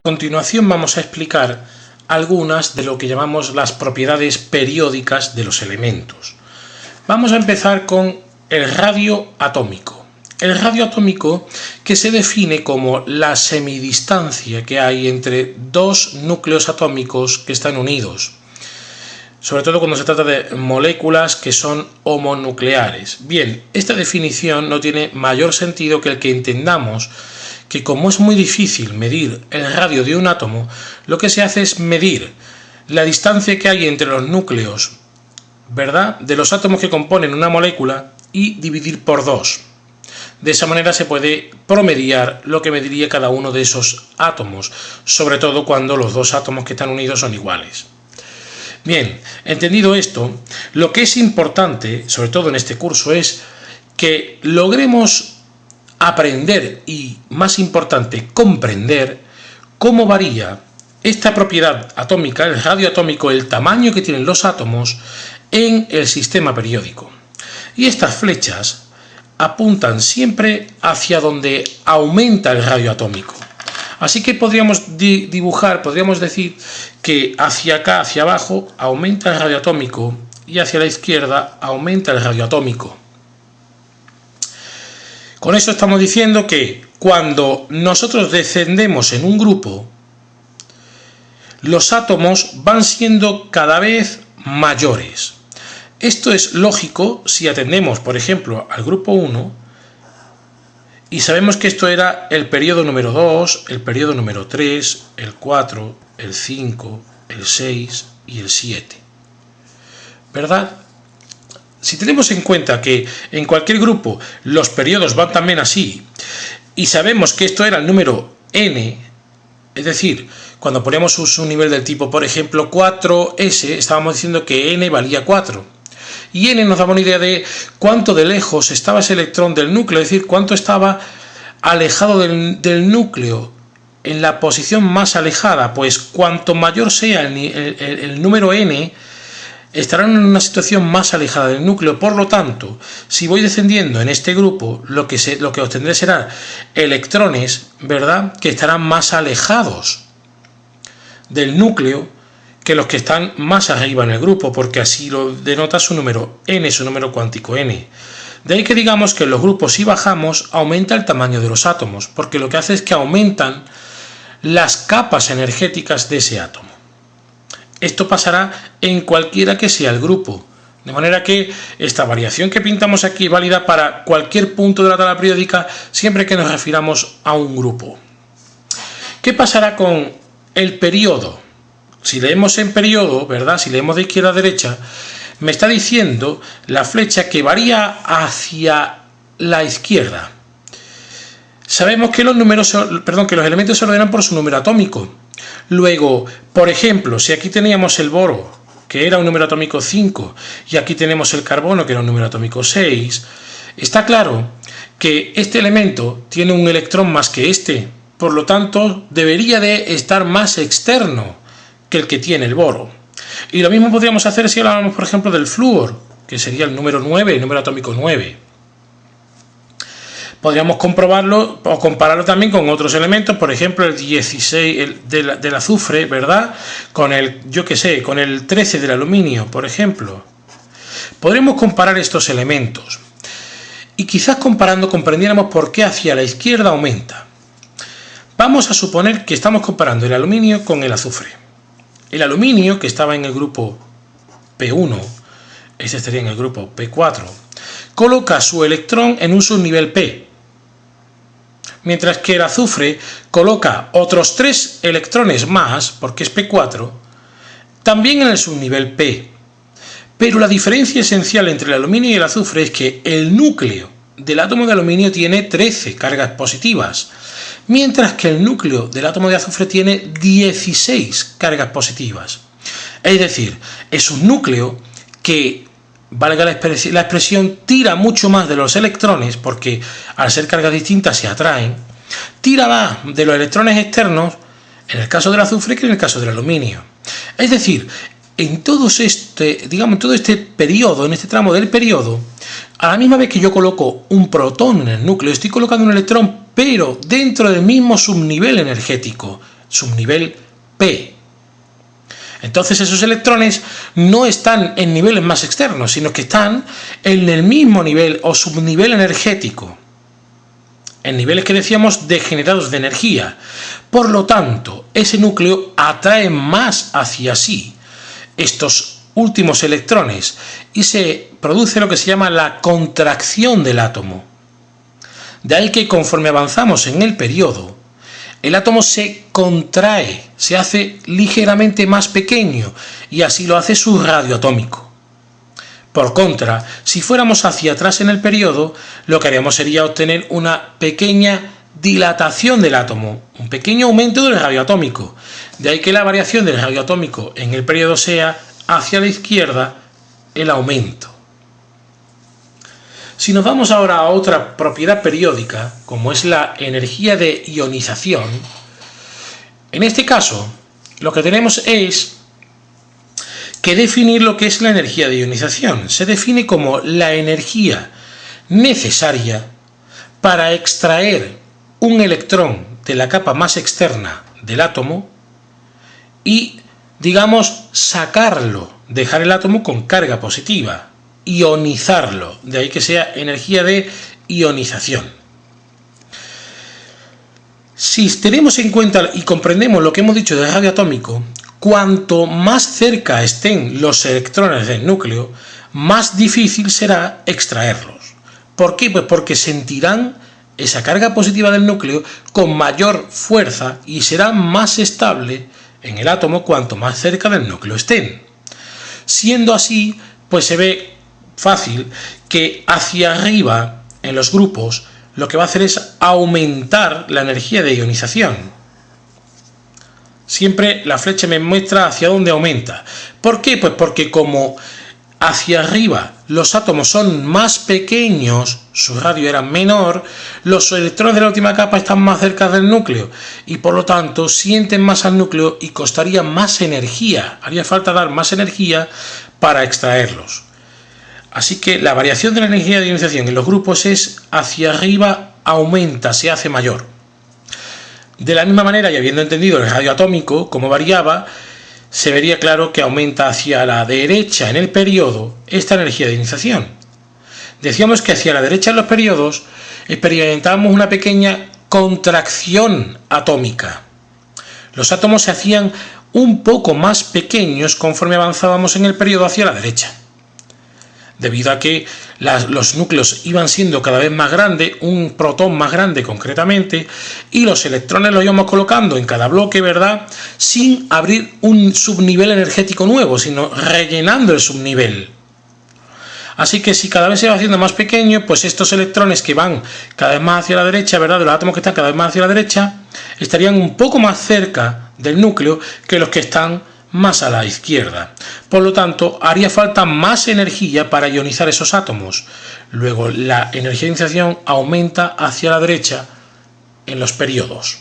continuación vamos a explicar algunas de lo que llamamos las propiedades periódicas de los elementos. Vamos a empezar con el radio atómico. El radio atómico, que se define como la semidistancia que hay entre dos núcleos atómicos que están unidos, sobre todo cuando se trata de moléculas que son homonucleares. Bien, esta definición no tiene mayor sentido que el que entendamos que, como es muy difícil medir el radio de un átomo, lo que se hace es medir la distancia que hay entre los núcleos, ¿verdad?, de los átomos que componen una molécula y dividir por 2. De esa manera se puede promediar lo que mediría cada uno de esos átomos, sobre todo cuando los dos átomos que están unidos son iguales. Bien, entendido esto, lo que es importante, sobre todo en este curso, es que logremos aprender y, más importante, comprender cómo varía esta propiedad atómica, el radio atómico, el tamaño que tienen los átomos en el sistema periódico. Y estas flechas apuntan siempre hacia donde aumenta el radio atómico. Así que podríamos dibujar, podríamos decir que hacia acá, hacia abajo, aumenta el radio atómico y hacia la izquierda aumenta el radio atómico. Con eso estamos diciendo que cuando nosotros descendemos en un grupo, los átomos van siendo cada vez mayores. Esto es lógico si atendemos, por ejemplo, al grupo 1 y sabemos que esto era el periodo número 2, el periodo número 3, el 4, el 5, el 6 y el 7. ¿Verdad? Si tenemos en cuenta que en cualquier grupo los periodos van también así, y sabemos que esto era el número n, es decir, cuando poníamos un nivel del tipo, por ejemplo, 4s, estábamos diciendo que n valía 4. Y n nos daba una idea de cuánto de lejos estaba ese electrón del núcleo, es decir, cuánto estaba alejado del núcleo, en la posición más alejada. Pues cuanto mayor sea el número n, estarán en una situación más alejada del núcleo. Por lo tanto, si voy descendiendo en este grupo, lo que obtendré serán electrones, ¿verdad?, que estarán más alejados del núcleo que los que están más arriba en el grupo, porque así lo denota su número n, su número cuántico n. De ahí que digamos que en los grupos, si bajamos, aumenta el tamaño de los átomos, porque lo que hace es que aumentan las capas energéticas de ese átomo. Esto pasará en cualquiera que sea el grupo, de manera que esta variación que pintamos aquí es válida para cualquier punto de la tabla periódica, siempre que nos refiramos a un grupo. ¿Qué pasará con el periodo? Si leemos en periodo, ¿verdad?, si leemos de izquierda a derecha, me está diciendo la flecha que varía hacia la izquierda. Sabemos que los elementos se ordenan por su número atómico. Luego, por ejemplo, si aquí teníamos el boro, que era un número atómico 5, y aquí tenemos el carbono, que era un número atómico 6, está claro que este elemento tiene un electrón más que este, por lo tanto, debería de estar más externo que el que tiene el boro. Y lo mismo podríamos hacer si habláramos, por ejemplo, del flúor, que sería el número 9, el número atómico 9. Podríamos comprobarlo o compararlo también con otros elementos, por ejemplo, el 16 del azufre, ¿verdad?, con el, con el 13 del aluminio, por ejemplo. Podremos comparar estos elementos y quizás comparando comprendiéramos por qué hacia la izquierda aumenta. Vamos a suponer que estamos comparando el aluminio con el azufre. El aluminio, que estaba en el grupo P1, este estaría en el grupo P4, coloca su electrón en un subnivel P, mientras que el azufre coloca otros 3 electrones más, porque es P4, también en el subnivel P. Pero la diferencia esencial entre el aluminio y el azufre es que el núcleo del átomo de aluminio tiene 13 cargas positivas, mientras que el núcleo del átomo de azufre tiene 16 cargas positivas. Es decir, es un núcleo que, valga la expresión, tira mucho más de los electrones, porque al ser cargas distintas se atraen, tira más de los electrones externos en el caso del azufre que en el caso del aluminio. Es decir, en todo este periodo, en este tramo del periodo, a la misma vez que yo coloco un protón en el núcleo, estoy colocando un electrón, pero dentro del mismo subnivel energético. subnivel P. Entonces esos electrones no están en niveles más externos, sino que están en el mismo nivel o subnivel energético, en niveles que decíamos degenerados de energía. Por lo tanto, ese núcleo atrae más hacia sí estos últimos electrones y se produce lo que se llama la contracción del átomo. De ahí que conforme avanzamos en el periodo, el átomo se contrae, se hace ligeramente más pequeño y así lo hace su radio atómico. Por contra, si fuéramos hacia atrás en el periodo, lo que haríamos sería obtener una pequeña dilatación del átomo, un pequeño aumento del radio atómico. De ahí que la variación del radio atómico en el periodo sea hacia la izquierda el aumento. Si nos vamos ahora a otra propiedad periódica, como es la energía de ionización, en este caso lo que tenemos es que definir lo que es la energía de ionización. Se define como la energía necesaria para extraer un electrón de la capa más externa del átomo y, digamos, sacarlo, dejar el átomo con carga positiva, ionizarlo, de ahí que sea energía de ionización. Si tenemos en cuenta y comprendemos lo que hemos dicho del radio atómico, cuanto más cerca estén los electrones del núcleo, más difícil será extraerlos. ¿Por qué? Pues porque sentirán esa carga positiva del núcleo con mayor fuerza y será más estable en el átomo cuanto más cerca del núcleo estén. Siendo así, pues se ve fácil que hacia arriba en los grupos lo que va a hacer es aumentar la energía de ionización. Siempre la flecha me muestra hacia dónde aumenta. ¿Por qué? Pues porque como hacia arriba los átomos son más pequeños, su radio era menor, los electrones de la última capa están más cerca del núcleo y por lo tanto sienten más al núcleo y costaría más energía, haría falta dar más energía para extraerlos. Así que la variación de la energía de ionización en los grupos es hacia arriba aumenta, se hace mayor. De la misma manera, y habiendo entendido el radio atómico cómo variaba, se vería claro que aumenta hacia la derecha en el periodo esta energía de ionización. Decíamos que hacia la derecha en los periodos experimentábamos una pequeña contracción atómica. Los átomos se hacían un poco más pequeños conforme avanzábamos en el periodo hacia la derecha, debido a que los núcleos iban siendo cada vez más grandes, un protón más grande concretamente, y los electrones los íbamos colocando en cada bloque, ¿verdad?, sin abrir un subnivel energético nuevo, sino rellenando el subnivel. Así que si cada vez se va haciendo más pequeño, pues estos electrones que van cada vez más hacia la derecha, ¿verdad?, de los átomos que están cada vez más hacia la derecha, estarían un poco más cerca del núcleo que los que están más a la izquierda. Por lo tanto, haría falta más energía para ionizar esos átomos. Luego, la energía de ionización aumenta hacia la derecha en los periodos.